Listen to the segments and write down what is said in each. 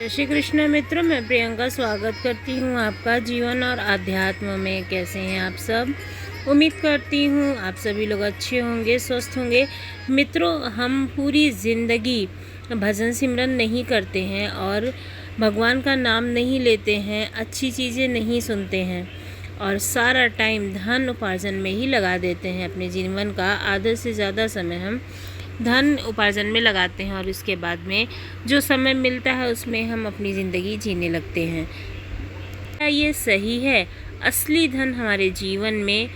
जय श्री कृष्ण मित्रों, मैं प्रियंका स्वागत करती हूँ आपका जीवन और आध्यात्म में। कैसे हैं आप सब? उम्मीद करती हूँ आप सभी लोग अच्छे होंगे, स्वस्थ होंगे। मित्रों, हम पूरी ज़िंदगी भजन सिमरन नहीं करते हैं और भगवान का नाम नहीं लेते हैं, अच्छी चीज़ें नहीं सुनते हैं और सारा टाइम धन उपार्जन में ही लगा देते हैं। अपने जीवन का आधे से ज़्यादा समय हम धन उपार्जन में लगाते हैं और इसके बाद में जो समय मिलता है उसमें हम अपनी ज़िंदगी जीने लगते हैं। क्या ये सही है? असली धन हमारे जीवन में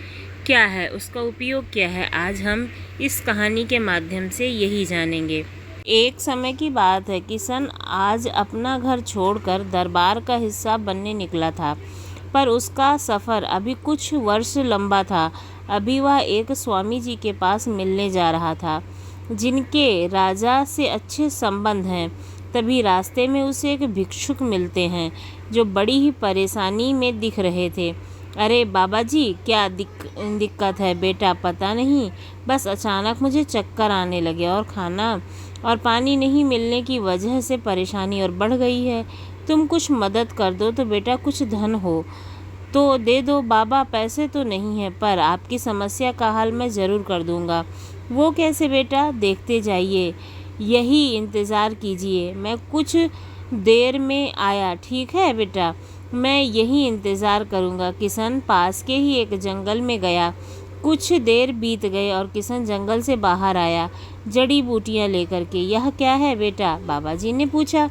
क्या है, उसका उपयोग क्या है, आज हम इस कहानी के माध्यम से यही जानेंगे। एक समय की बात है, किशन आज अपना घर छोड़कर दरबार का हिस्सा बनने निकला था, पर उसका सफ़र अभी कुछ वर्ष लंबा था। अभी वह एक स्वामी जी के पास मिलने जा रहा था जिनके राजा से अच्छे संबंध हैं। तभी रास्ते में उसे एक भिक्षुक मिलते हैं जो बड़ी ही परेशानी में दिख रहे थे। अरे बाबा जी, क्या दिक्कत है बेटा? पता नहीं, बस अचानक मुझे चक्कर आने लगे और खाना और पानी नहीं मिलने की वजह से परेशानी और बढ़ गई है। तुम कुछ मदद कर दो तो बेटा, कुछ धन हो तो दे दो। बाबा, पैसे तो नहीं है पर आपकी समस्या का हल मैं ज़रूर कर दूंगा। वो कैसे बेटा? देखते जाइए, यही इंतज़ार कीजिए, मैं कुछ देर में आया। ठीक है बेटा, मैं यही इंतज़ार करूंगा। किशन पास के ही एक जंगल में गया। कुछ देर बीत गए और किशन जंगल से बाहर आया जड़ी बूटियां लेकर के। यह क्या है बेटा? बाबा जी ने पूछा।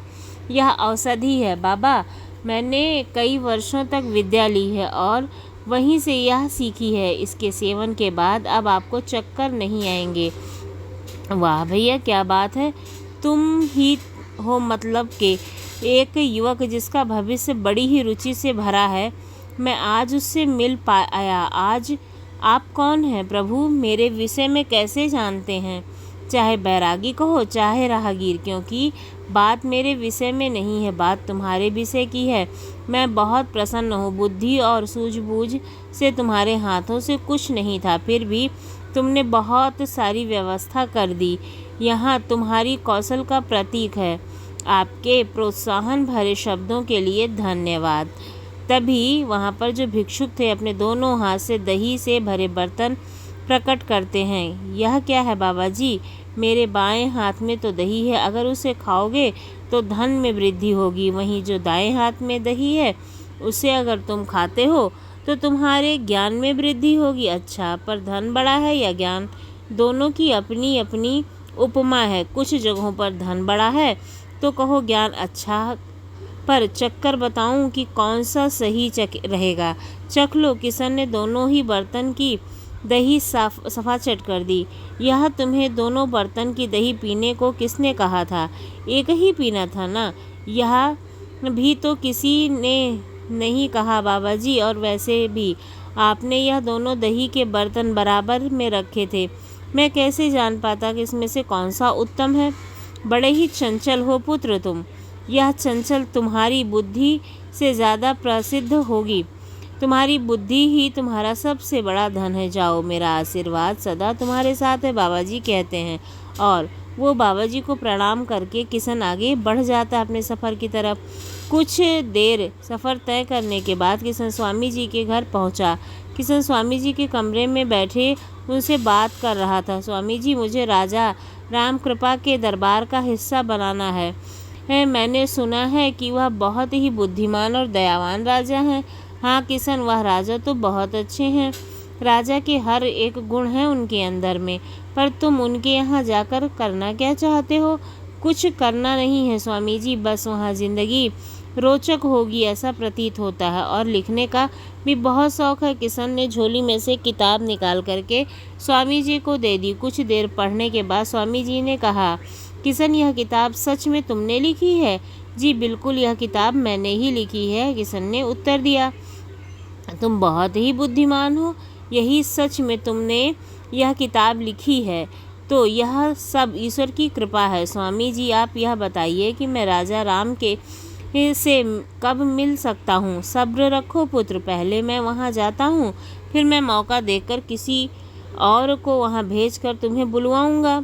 यह औषधि है बाबा, मैंने कई वर्षों तक विद्या ली है और वहीं से यह सीखी है। इसके सेवन के बाद अब आपको चक्कर नहीं आएंगे। वाह भैया, क्या बात है! तुम ही हो मतलब के एक युवक जिसका भविष्य बड़ी ही रुचि से भरा है। मैं आज उससे मिल पाया। आज आप कौन हैं प्रभु? मेरे विषय में कैसे जानते हैं? चाहे बैरागी कहो चाहे राहगीर, क्योंकि बात मेरे विषय में नहीं है, बात तुम्हारे विषय की है। मैं बहुत प्रसन्न हूँ। बुद्धि और सूझबूझ से तुम्हारे हाथों से कुछ नहीं था, फिर भी तुमने बहुत सारी व्यवस्था कर दी। यहाँ तुम्हारी कौशल का प्रतीक है। आपके प्रोत्साहन भरे शब्दों के लिए धन्यवाद। तभी वहाँ पर जो भिक्षुक थे अपने दोनों हाथ से दही से भरे बर्तन प्रकट करते हैं। यह क्या है बाबा जी? मेरे बाएं हाथ में तो दही है, अगर उसे खाओगे तो धन में वृद्धि होगी। वहीं जो दाएं हाथ में दही है, उसे अगर तुम खाते हो तो तुम्हारे ज्ञान में वृद्धि होगी। अच्छा, पर धन बड़ा है या ज्ञान? दोनों की अपनी अपनी उपमा है। कुछ जगहों पर धन बड़ा है तो कहो ज्ञान अच्छा, पर चक्कर बताऊं कि कौन सा सही रहेगा? चख लो। किशन ने दोनों ही बर्तन की दही सफा चट कर दी। यह तुम्हें दोनों बर्तन की दही पीने को किसने कहा था? एक ही पीना था ना? यह भी तो किसी ने नहीं कहा बाबा जी, और वैसे भी आपने यह दोनों दही के बर्तन बराबर में रखे थे। मैं कैसे जान पाता कि इसमें से कौन सा उत्तम है? बड़े ही चंचल हो पुत्र तुम। यह चंचल तुम्हारी बुद्धि से ज़्यादा प्रसिद्ध होगी। तुम्हारी बुद्धि ही तुम्हारा सबसे बड़ा धन है। जाओ, मेरा आशीर्वाद सदा तुम्हारे साथ है, बाबा जी कहते हैं। और वो बाबा जी को प्रणाम करके किशन आगे बढ़ जाता है अपने सफ़र की तरफ। कुछ देर सफ़र तय करने के बाद किशन स्वामी जी के घर पहुंचा। किशन स्वामी जी के कमरे में बैठे उनसे बात कर रहा था। स्वामी जी, मुझे राजा राम कृपा के दरबार का हिस्सा बनाना है। मैंने सुना है कि वह बहुत ही बुद्धिमान और दयावान राजा हैं। हाँ किशन, वह राजा तो बहुत अच्छे हैं। राजा के हर एक गुण है उनके अंदर में, पर तुम उनके यहाँ जाकर करना क्या चाहते हो? कुछ करना नहीं है स्वामी जी, बस वहाँ ज़िंदगी रोचक होगी ऐसा प्रतीत होता है, और लिखने का भी बहुत शौक है। किशन ने झोली में से किताब निकाल करके स्वामी जी को दे दी। कुछ देर पढ़ने के बाद स्वामी जी ने कहा, किशन, यह किताब सच में तुमने लिखी है? जी बिल्कुल, यह किताब मैंने ही लिखी है, किशन ने उत्तर दिया। तुम बहुत ही बुद्धिमान हो, यही सच में तुमने यह किताब लिखी है तो यह सब ईश्वर की कृपा है। स्वामी जी, आप यह बताइए कि मैं राजा राम के से कब मिल सकता हूँ? सब्र रखो पुत्र, पहले मैं वहाँ जाता हूँ, फिर मैं मौका देकर किसी और को वहाँ भेजकर तुम्हें बुलवाऊँगा।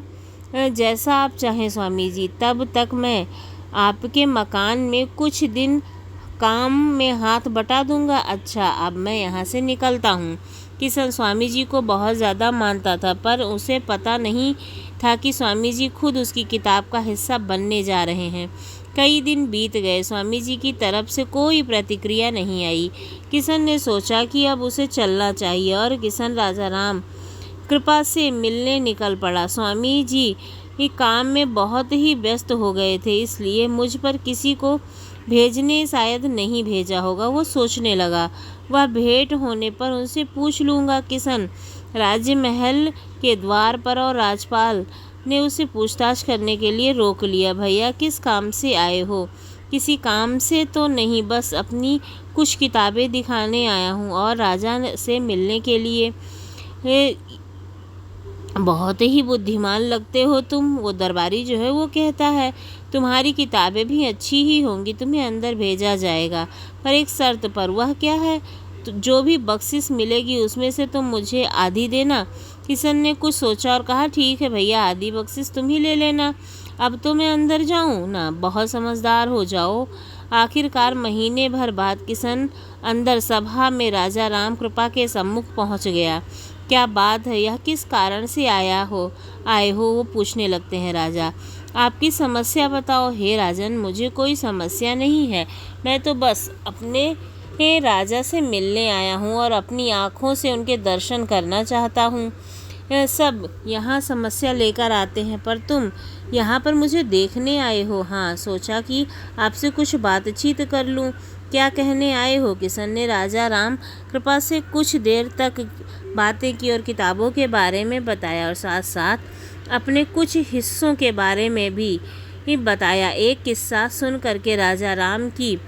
जैसा आप चाहें स्वामी जी। तब तक मैं आपके मकान में कुछ दिन काम में हाथ बटा दूंगा। अच्छा, अब मैं यहाँ से निकलता हूँ। किशन स्वामी जी को बहुत ज़्यादा मानता था, पर उसे पता नहीं था कि स्वामी जी खुद उसकी किताब का हिस्सा बनने जा रहे हैं। कई दिन बीत गए, स्वामी जी की तरफ से कोई प्रतिक्रिया नहीं आई। किशन ने सोचा कि अब उसे चलना चाहिए और किशन राजा राम कृपा से मिलने निकल पड़ा। स्वामी जी काम में बहुत ही व्यस्त हो गए थे, इसलिए मुझ पर किसी को भेजने शायद नहीं भेजा होगा, वो सोचने लगा। वह भेंट होने पर उनसे पूछ लूँगा। किशन राज्य महल के द्वार पर और राजपाल ने उसे पूछताछ करने के लिए रोक लिया। भैया, किस काम से आए हो? किसी काम से तो नहीं, बस अपनी कुछ किताबें दिखाने आया हूँ और राजा से मिलने के लिए। बहुत ही बुद्धिमान लगते हो तुम, वो दरबारी जो है वो कहता है तुम्हारी किताबें भी अच्छी ही होंगी, तुम्हें अंदर भेजा जाएगा, पर एक शर्त पर। वह क्या है? तो जो भी बख्शिश मिलेगी उसमें से तुम मुझे आधी देना। किशन ने कुछ सोचा और कहा ठीक है भैया, आधी बख्शिश तुम ही ले लेना। अब तो मैं अंदर जाऊं ना? बहुत समझदार हो जाओ। आखिरकार महीने भर बाद किशन अंदर सभा में राजा राम कृपा के सम्मुख पहुंच गया। क्या बात है? यह किस कारण से आए हो? वो पूछने लगते हैं। राजा, आपकी समस्या बताओ। हे राजन, मुझे कोई समस्या नहीं है, मैं तो बस अपने राजा से मिलने आया हूँ और अपनी आँखों से उनके दर्शन करना चाहता हूँ। सब यहाँ समस्या लेकर आते हैं, पर तुम यहाँ पर मुझे देखने आए हो। हाँ, सोचा कि आपसे कुछ बातचीत कर लूँ। क्या कहने आए हो? किशन ने राजा राम कृपा से कुछ देर तक बातें की और किताबों के बारे में बताया और साथ साथ अपने कुछ हिस्सों के बारे में भी बताया। एक किस्सा सुन करके राजा राम की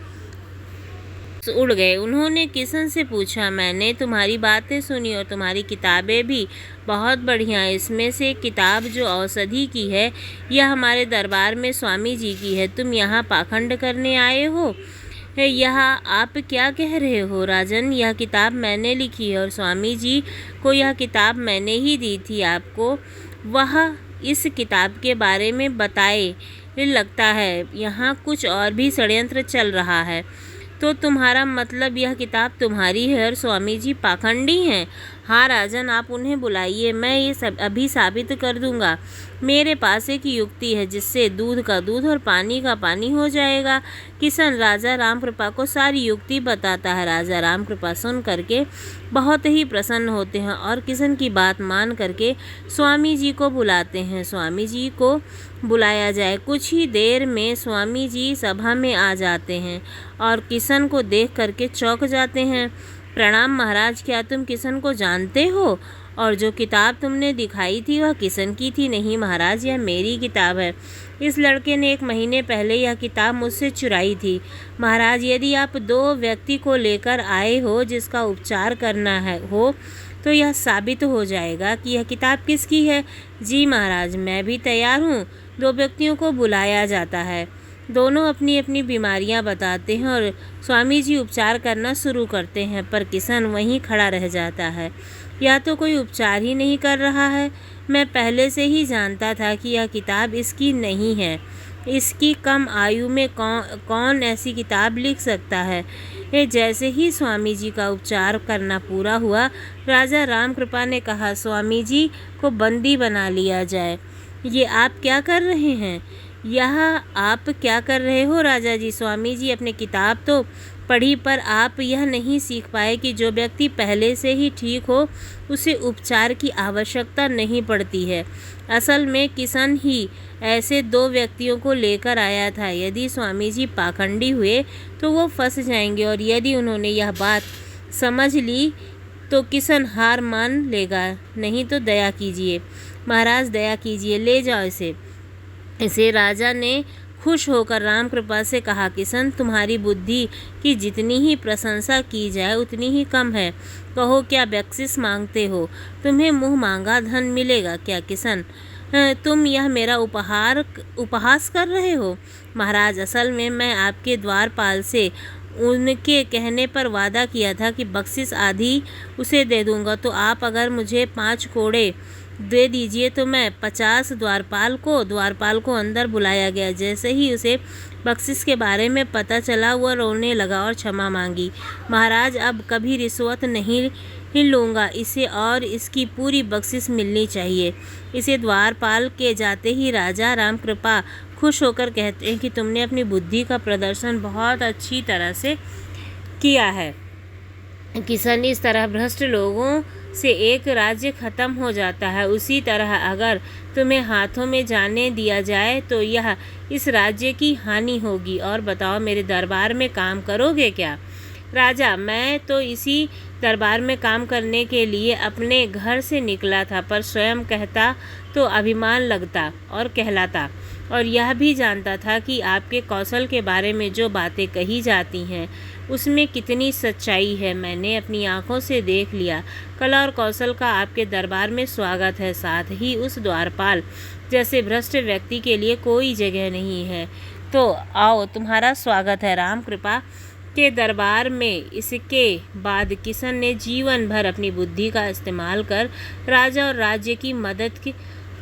उड़ गए। उन्होंने किशन से पूछा, मैंने तुम्हारी बातें सुनी और तुम्हारी किताबें भी बहुत बढ़िया। इसमें से एक किताब जो औषधि की है, यह हमारे दरबार में स्वामी जी की है। तुम यहाँ पाखंड करने आए हो? यह आप क्या कह रहे हो राजन? यह किताब मैंने लिखी है और स्वामी जी को यह किताब मैंने ही दी थी आपको। वह इस किताब के बारे में बताए। लगता है यहाँ कुछ और भी षड्यंत्र चल रहा है। तो तुम्हारा मतलब यह किताब तुम्हारी है और स्वामी जी पाखंडी हैं? हाँ राजन, आप उन्हें बुलाइए, मैं ये सब अभी साबित कर दूंगा। मेरे पास एक युक्ति है जिससे दूध का दूध और पानी का पानी हो जाएगा। किशन राजा राम कृपा को सारी युक्ति बताता है। राजा राम कृपा सुन करके बहुत ही प्रसन्न होते हैं और किशन की बात मान करके स्वामी जी को बुलाते हैं। स्वामी जी को बुलाया जाए। कुछ ही देर में स्वामी जी सभा में आ जाते हैं और किशन को देख करके चौंक जाते हैं। प्रणाम महाराज, क्या तुम किशन को जानते हो? और जो किताब तुमने दिखाई थी वह किशन की थी? नहीं महाराज, यह मेरी किताब है। इस लड़के ने 1 महीने पहले यह किताब मुझसे चुराई थी। महाराज, यदि आप 2 व्यक्ति को लेकर आए हो जिसका उपचार करना हो तो यह साबित हो जाएगा कि यह किताब किसकी है। जी महाराज, मैं भी तैयार हूँ। 2 व्यक्तियों को बुलाया जाता है। दोनों अपनी अपनी बीमारियां बताते हैं और स्वामी जी उपचार करना शुरू करते हैं, पर किशन वहीं खड़ा रह जाता है। या तो कोई उपचार ही नहीं कर रहा है। मैं पहले से ही जानता था कि यह किताब इसकी नहीं है। इसकी कम आयु में कौन ऐसी किताब लिख सकता है? जैसे ही स्वामी जी का उपचार करना पूरा हुआ, राजा राम कृपा ने कहा, स्वामी जी को बंदी बना लिया जाए। ये आप क्या कर रहे हैं? यह आप क्या कर रहे हो राजा जी? स्वामी जी, अपने किताब तो पढ़ी, पर आप यह नहीं सीख पाए कि जो व्यक्ति पहले से ही ठीक हो उसे उपचार की आवश्यकता नहीं पड़ती है। असल में किशन ही ऐसे 2 व्यक्तियों को लेकर आया था। यदि स्वामी जी पाखंडी हुए तो वो फंस जाएंगे और यदि उन्होंने यह बात समझ ली तो किशन हार मान लेगा। नहीं तो दया कीजिए महाराज, दया कीजिए, ले जाओ इसे। राजा ने खुश होकर राम कृपा से कहा, किशन, तुम्हारी बुद्धि की जितनी ही प्रशंसा की जाए उतनी ही कम है। कहो, क्या बख्शिश मांगते हो? तुम्हें मुँह मांगा धन मिलेगा क्या? किशन, तुम यह मेरा उपहास कर रहे हो? महाराज, असल में मैं आपके द्वारपाल से उनके कहने पर वादा किया था कि बख्शिश आधी उसे दे दूंगा, तो आप अगर मुझे 5 कोड़े दे दीजिए तो मैं 50 द्वारपाल को अंदर बुलाया गया। जैसे ही उसे बख्शिश के बारे में पता चला वह रोने लगा और क्षमा मांगी। महाराज, अब कभी रिश्वत नहीं लूँगा इसे, और इसकी पूरी बख्शिश मिलनी चाहिए। इसे द्वारपाल के जाते ही राजा रामकृपा खुश होकर कहते हैं कि तुमने अपनी बुद्धि का प्रदर्शन बहुत अच्छी तरह से किया है किशन। इस तरह भ्रष्ट लोगों से एक राज्य खत्म हो जाता है, उसी तरह अगर तुम्हें हाथों में जाने दिया जाए तो यह इस राज्य की हानि होगी। और बताओ, मेरे दरबार में काम करोगे क्या? राजा, मैं तो इसी दरबार में काम करने के लिए अपने घर से निकला था, पर स्वयं कहता तो अभिमान लगता और कहलाता, और यह भी जानता था कि आपके कौशल के बारे में जो बातें कही जाती हैं उसमें कितनी सच्चाई है। मैंने अपनी आंखों से देख लिया। कला और कौशल का आपके दरबार में स्वागत है, साथ ही उस द्वारपाल जैसे भ्रष्ट व्यक्ति के लिए कोई जगह नहीं है। तो आओ, तुम्हारा स्वागत है रामकृपा के दरबार में। इसके बाद किशन ने जीवन भर अपनी बुद्धि का इस्तेमाल कर राजा और राज्य की मदद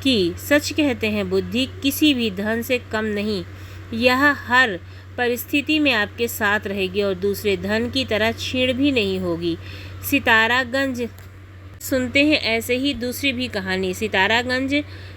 की। सच कहते हैं, बुद्धि किसी भी धन से कम नहीं। यह हर परिस्थिति में आपके साथ रहेगी और दूसरे धन की तरह छीण भी नहीं होगी। सितारागंज सुनते हैं ऐसे ही दूसरी भी कहानी। सितारागंज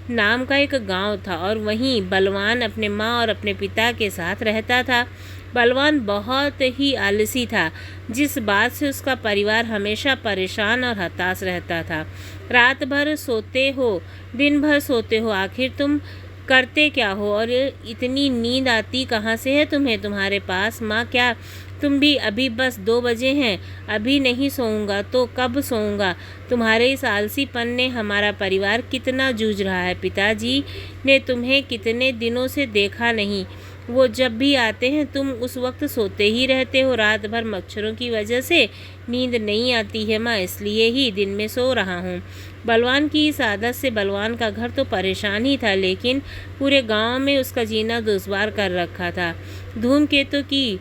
नाम का एक गांव था और वहीं बलवान अपने माँ और अपने पिता के साथ रहता था। बलवान बहुत ही आलसी था, जिस बात से उसका परिवार हमेशा परेशान और हताश रहता था। रात भर सोते हो, दिन भर सोते हो, आखिर तुम करते क्या हो? और इतनी नींद आती कहाँ से है तुम्हें? तुम्हारे पास माँ, क्या तुम भी? अभी बस 2 बजे हैं, अभी नहीं सोऊंगा तो कब सोऊंगा? तुम्हारे इस आलसीपन ने हमारा परिवार कितना जूझ रहा है। पिताजी ने तुम्हें कितने दिनों से देखा नहीं। वो जब भी आते हैं तुम उस वक्त सोते ही रहते हो। रात भर मच्छरों की वजह से नींद नहीं आती है माँ, इसलिए ही दिन में सो रहा हूँ। बलवान की इस आदत से बलवान का घर तो परेशान ही था, लेकिन पूरे गांव में उसका जीना दुश्वार कर रखा था। धूमकेतु की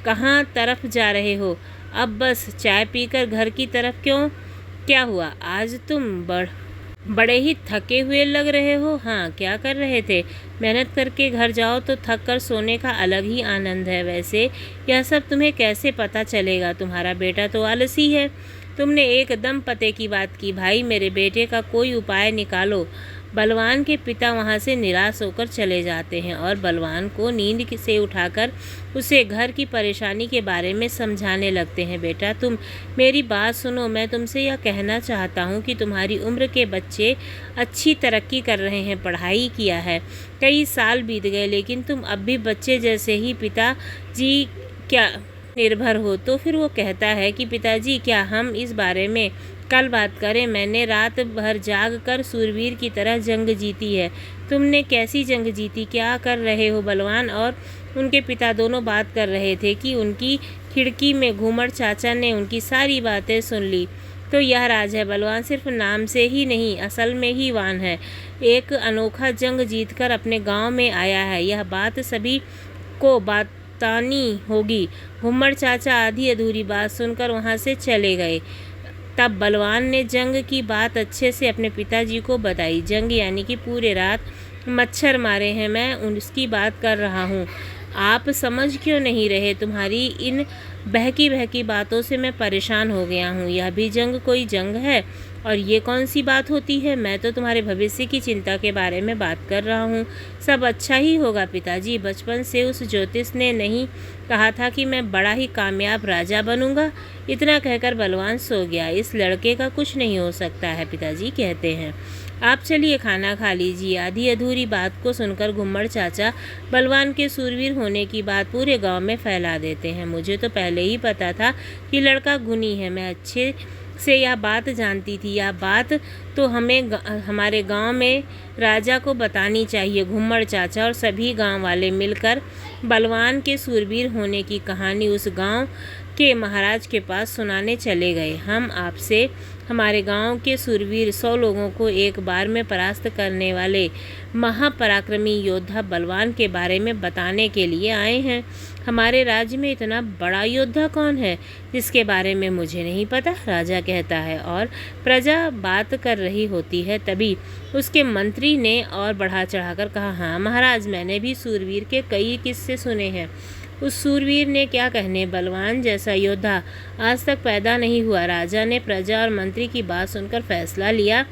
कहाँ तरफ जा रहे हो? अब बस चाय पीकर घर की तरफ क्यों? क्या हुआ, आज तुम बड़े ही थके हुए लग रहे हो। हाँ, क्या कर रहे थे? मेहनत करके घर जाओ तो थक कर सोने का अलग ही आनंद है। वैसे यह सब तुम्हें कैसे पता चलेगा? तुम्हारा बेटा तो आलसी है। तुमने एकदम पते की बात की। भाई, मेरे बेटे का कोई उपाय निकालो। बलवान के पिता वहाँ से निराश होकर चले जाते हैं और बलवान को नींद से उठाकर उसे घर की परेशानी के बारे में समझाने लगते हैं। बेटा, तुम मेरी बात सुनो। मैं तुमसे यह कहना चाहता हूँ कि तुम्हारी उम्र के बच्चे अच्छी तरक्की कर रहे हैं, पढ़ाई किया है, कई साल बीत गए, लेकिन तुम अब भी बच्चे जैसे ही पिताजी क्या निर्भर हो। तो फिर वो कहता है कि पिताजी, क्या हम इस बारे में कल बात करें? मैंने रात भर जाग कर सूरवीर की तरह जंग जीती है। तुमने कैसी जंग जीती? क्या कर रहे हो? बलवान और उनके पिता दोनों बात कर रहे थे कि उनकी खिड़की में घूमर चाचा ने उनकी सारी बातें सुन ली। तो यह राज है, बलवान सिर्फ नाम से ही नहीं, असल में ही वान है। एक अनोखा जंग जीतकर अपने गांव में आया है। यह बात सभी को बतानी होगी। घूमर चाचा आधी अधूरी बात सुनकर वहाँ से चले गए। तब बलवान ने जंग की बात अच्छे से अपने पिताजी को बताई। जंग यानी कि पूरे रात मच्छर मारे हैं, मैं उसकी बात कर रहा हूँ। आप समझ क्यों नहीं रहे? तुम्हारी इन बहकी बातों से मैं परेशान हो गया हूँ। यह भी जंग कोई जंग है? और ये कौन सी बात होती है? मैं तो तुम्हारे भविष्य की चिंता के बारे में बात कर रहा हूँ। सब अच्छा ही होगा पिताजी। बचपन से उस ज्योतिष ने नहीं कहा था कि मैं बड़ा ही कामयाब राजा बनूंगा? इतना कहकर बलवान सो गया। इस लड़के का कुछ नहीं हो सकता है, पिताजी कहते हैं। आप चलिए खाना खा लीजिए। आधी अधूरी बात को सुनकर घुम्मड़ चाचा बलवान के सूरवीर होने की बात पूरे गांव में फैला देते हैं। मुझे तो पहले ही पता था कि लड़का गुणी है। मैं अच्छे से यह बात जानती थी। यह बात तो हमारे गांव में राजा को बतानी चाहिए। घुम्मड़ चाचा और सभी गांव वाले मिलकर बलवान के सूरवीर होने की कहानी उस गांव के महाराज के पास सुनाने चले गए। हम आपसे हमारे गांव के सूरवीर 100 लोगों को एक बार में परास्त करने वाले महापराक्रमी योद्धा बलवान के बारे में बताने के लिए आए हैं। हमारे राज्य में इतना बड़ा योद्धा कौन है जिसके बारे में मुझे नहीं पता, राजा कहता है। और प्रजा बात कर रही होती है, तभी उसके मंत्री ने और बढ़ा चढ़ाकर कहा, हाँ महाराज, मैंने भी सूरवीर के कई किस्से सुने हैं। उस सूरवीर ने क्या कहने, बलवान जैसा योद्धा आज तक पैदा नहीं हुआ। राजा ने प्रजा और मंत्री की बात सुनकर फैसला लिया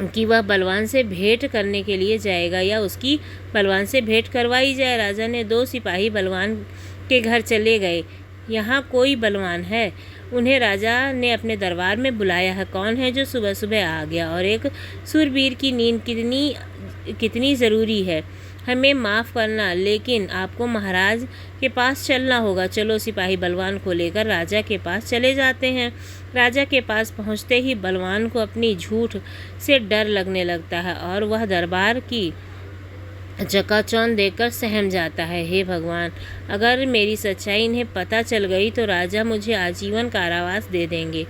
कि वह बलवान से भेंट करने के लिए जाएगा या उसकी बलवान से भेंट करवाई जाए। राजा ने 2 सिपाही बलवान के घर चले गए। यहाँ कोई बलवान है? उन्हें राजा ने अपने दरबार में बुलाया है। कौन है जो सुबह सुबह आ गया? और एक सूरवीर की नींद कितनी ज़रूरी है। हमें माफ़ करना, लेकिन आपको महाराज के पास चलना होगा। चलो। सिपाही बलवान को लेकर राजा के पास चले जाते हैं। राजा के पास पहुंचते ही बलवान को अपनी झूठ से डर लगने लगता है और वह दरबार की चकाचौंध देखकर सहम जाता है। हे भगवान, अगर मेरी सच्चाई इन्हें पता चल गई तो राजा मुझे आजीवन कारावास दे देंगे।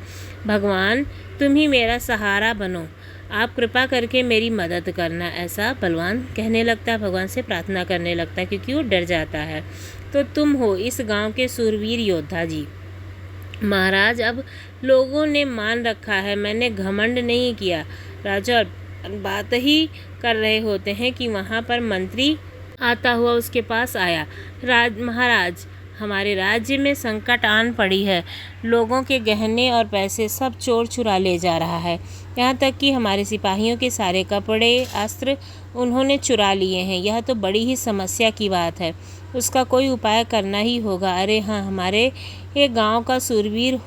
भगवान, तुम ही मेरा सहारा बनो, आप कृपा करके मेरी मदद करना। ऐसा बलवान कहने लगता है, भगवान से प्रार्थना करने लगता है, क्योंकि वो डर जाता है। तो तुम हो इस गांव के सूरवीर योद्धा जी। महाराज, अब लोगों ने मान रखा है, मैंने घमंड नहीं किया। राजा बात ही कर रहे होते हैं कि वहाँ पर मंत्री आता हुआ उसके पास आया। महाराज, हमारे राज्य में संकट आन पड़ी है। लोगों के गहने और पैसे सब चोर चुरा ले जा रहा है। यहाँ तक कि हमारे सिपाहियों के सारे कपड़े, अस्त्र उन्होंने चुरा लिए हैं। यह तो बड़ी ही समस्या की बात है। उसका कोई उपाय करना ही होगा। अरे हाँ, हमारे ये गांव का सूरवीर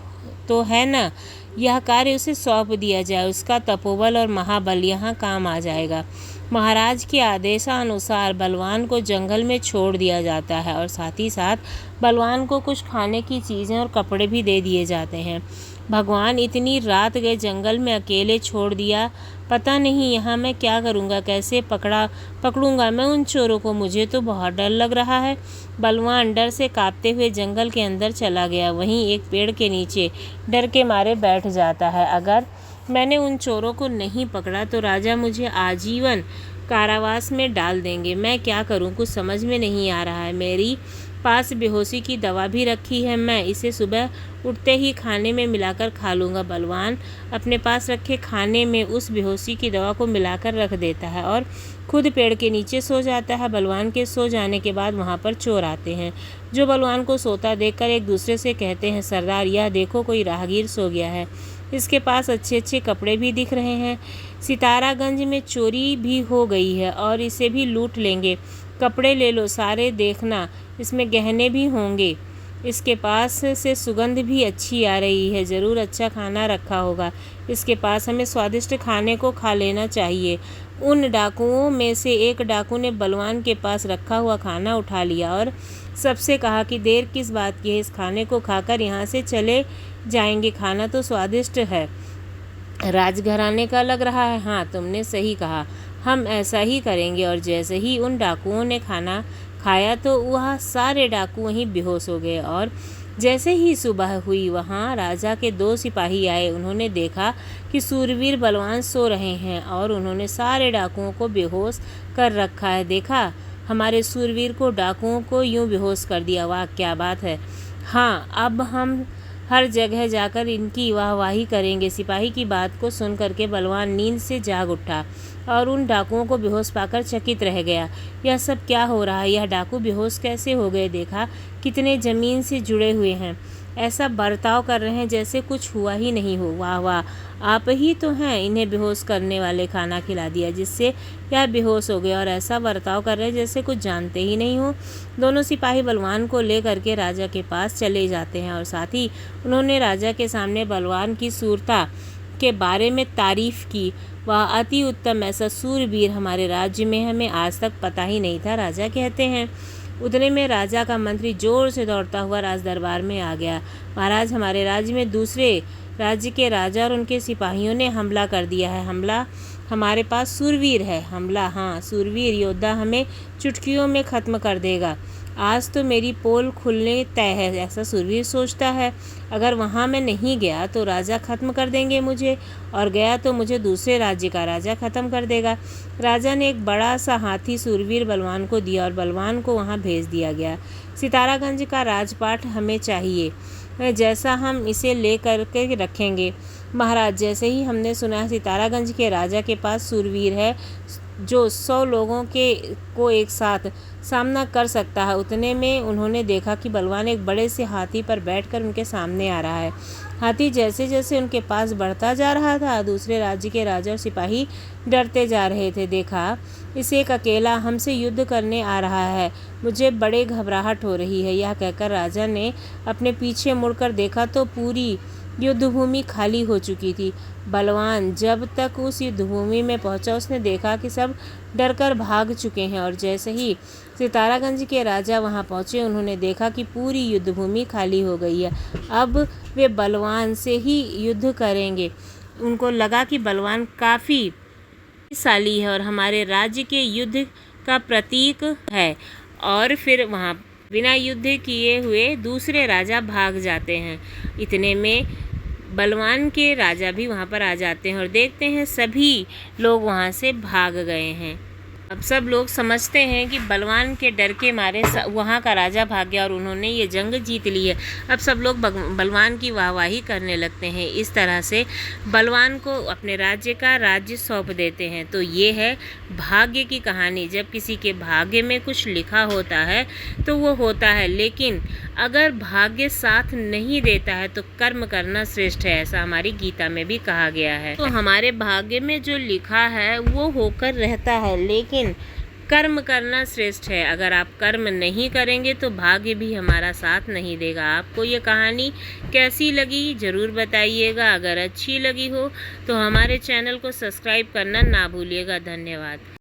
तो है ना, यह कार्य उसे सौंप दिया जाए। उसका तपोबल और महाबल यहाँ काम आ जाएगा। महाराज के आदेशानुसार बलवान को जंगल में छोड़ दिया जाता है और साथ ही साथ बलवान को कुछ खाने की चीज़ें और कपड़े भी दे दिए जाते हैं। भगवान, इतनी रात गए जंगल में अकेले छोड़ दिया, पता नहीं यहाँ मैं क्या करूँगा, कैसे पकड़ूंगा मैं उन चोरों को। मुझे तो बहुत डर लग रहा है। बलवान डर से कांपते हुए जंगल के अंदर चला गया। वहीं एक पेड़ के नीचे डर के मारे बैठ जाता है। अगर मैंने उन चोरों को नहीं पकड़ा तो राजा मुझे आजीवन कारावास में डाल देंगे। मैं क्या करूं, कुछ समझ में नहीं आ रहा है। मेरी पास बेहोशी की दवा भी रखी है, मैं इसे सुबह उठते ही खाने में मिलाकर खा लूँगा। बलवान अपने पास रखे खाने में उस बेहोशी की दवा को मिलाकर रख देता है और खुद पेड़ के नीचे सो जाता है। बलवान के सो जाने के बाद वहाँ पर चोर आते हैं, जो बलवान को सोता देखकर एक दूसरे से कहते हैं, सरदार, यह देखो, कोई राहगीर सो गया है। इसके पास अच्छे अच्छे कपड़े भी दिख रहे हैं। सितारागंज में चोरी भी हो गई है और इसे भी लूट लेंगे। कपड़े ले लो सारे, देखना इसमें गहने भी होंगे। इसके पास से सुगंध भी अच्छी आ रही है, ज़रूर अच्छा खाना रखा होगा इसके पास। हमें स्वादिष्ट खाने को खा लेना चाहिए। उन डाकुओं में से एक डाकू ने बलवान के पास रखा हुआ खाना उठा लिया और सबसे कहा कि देर किस बात की है, इस खाने को खाकर यहाँ से चले जाएंगे। खाना तो स्वादिष्ट है, राजघराने का लग रहा है। हाँ, तुमने सही कहा, हम ऐसा ही करेंगे। और जैसे ही उन डाकुओं ने खाना खाया तो वह सारे डाकू वहीं बेहोश हो गए। और जैसे ही सुबह हुई, वहाँ राजा के 2 सिपाही आए। उन्होंने देखा कि सूरवीर बलवान सो रहे हैं और उन्होंने सारे डाकुओं को बेहोश कर रखा है। देखा, हमारे सूरवीर को डाकुओं को यूं बेहोश कर दिया। वाह, क्या बात है। हाँ, अब हम हर जगह जाकर इनकी वाहवाही करेंगे। सिपाही की बात को सुन करके बलवान नींद से जाग उठा और उन डाकुओं को बेहोश पाकर चकित रह गया। यह सब क्या हो रहा है? यह डाकू बेहोश कैसे हो गए? देखा, कितने ज़मीन से जुड़े हुए हैं, ऐसा बर्ताव कर रहे हैं जैसे कुछ हुआ ही नहीं हो। वाह वाह, आप ही तो हैं इन्हें बेहोश करने वाले। खाना खिला दिया जिससे यह बेहोश हो गए और ऐसा बर्ताव कर रहे हैं जैसे कुछ जानते ही नहीं हो। दोनों सिपाही बलवान को ले करके राजा के पास चले जाते हैं और साथ ही उन्होंने राजा के सामने बलवान की सूरता के बारे में तारीफ़ की। वह अति उत्तम, ऐसा सूरवीर हमारे राज्य में हमें आज तक पता ही नहीं था, राजा कहते हैं। उतने में राजा का मंत्री जोर से दौड़ता हुआ राज दरबार में आ गया। महाराज, हमारे राज्य में दूसरे राज्य के राजा और उनके सिपाहियों ने हमला कर दिया है। हमला, हमारे पास सूरवीर है। हमला, हाँ, सूरवीर योद्धा हमें चुटकियों में ख़त्म कर देगा। आज तो मेरी पोल खुलने तय है, ऐसा सूरवीर सोचता है। अगर वहाँ मैं नहीं गया तो राजा ख़त्म कर देंगे मुझे, और गया तो मुझे दूसरे राज्य का राजा ख़त्म कर देगा। राजा ने एक बड़ा सा हाथी सूरवीर बलवान को दिया और बलवान को वहाँ भेज दिया गया। सितारागंज का राजपाट हमें चाहिए, जैसा हम इसे ले कर के रखेंगे। महाराज, जैसे ही हमने सुना सितारागंज के राजा के पास सूरवीर है जो 100 लोगों को एक साथ सामना कर सकता है, उतने में उन्होंने देखा कि बलवान एक बड़े से हाथी पर बैठकर उनके सामने आ रहा है। हाथी जैसे जैसे उनके पास बढ़ता जा रहा था, दूसरे राज्य के राजा और सिपाही डरते जा रहे थे। देखा, इसे एक अकेला हमसे युद्ध करने आ रहा है, मुझे बड़े घबराहट हो रही है। यह कहकर राजा ने अपने पीछे मुड़कर देखा तो पूरी युद्धभूमि खाली हो चुकी थी। बलवान जब तक उस युद्धभूमि में पहुंचा, उसने देखा कि सब डरकर भाग चुके हैं, और जैसे ही सितारागंज के राजा वहां पहुंचे, उन्होंने देखा कि पूरी युद्धभूमि खाली हो गई है। अब वे बलवान से ही युद्ध करेंगे। उनको लगा कि बलवान काफ़ी शक्तिशाली है और हमारे राज्य के युद्ध का प्रतीक है, और फिर वहाँ बिना युद्ध किए हुए दूसरे राजा भाग जाते हैं। इतने में बलवान के राजा भी वहाँ पर आ जाते हैं और देखते हैं सभी लोग वहाँ से भाग गए हैं। अब सब लोग समझते हैं कि बलवान के डर के मारे वहाँ का राजा भाग गया और उन्होंने ये जंग जीत ली है। अब सब लोग बलवान की वाहवाही करने लगते हैं। इस तरह से बलवान को अपने राज्य का राज्य सौंप देते हैं। तो ये है भाग्य की कहानी। जब किसी के भाग्य में कुछ लिखा होता है तो वो होता है, लेकिन अगर भाग्य साथ नहीं देता है तो कर्म करना श्रेष्ठ है, ऐसा हमारी गीता में भी कहा गया है। तो हमारे भाग्य में जो लिखा है वो होकर रहता है, लेकिन कर्म करना श्रेष्ठ है। अगर आप कर्म नहीं करेंगे तो भाग्य भी हमारा साथ नहीं देगा। आपको ये कहानी कैसी लगी ज़रूर बताइएगा। अगर अच्छी लगी हो तो हमारे चैनल को सब्सक्राइब करना ना भूलिएगा। धन्यवाद।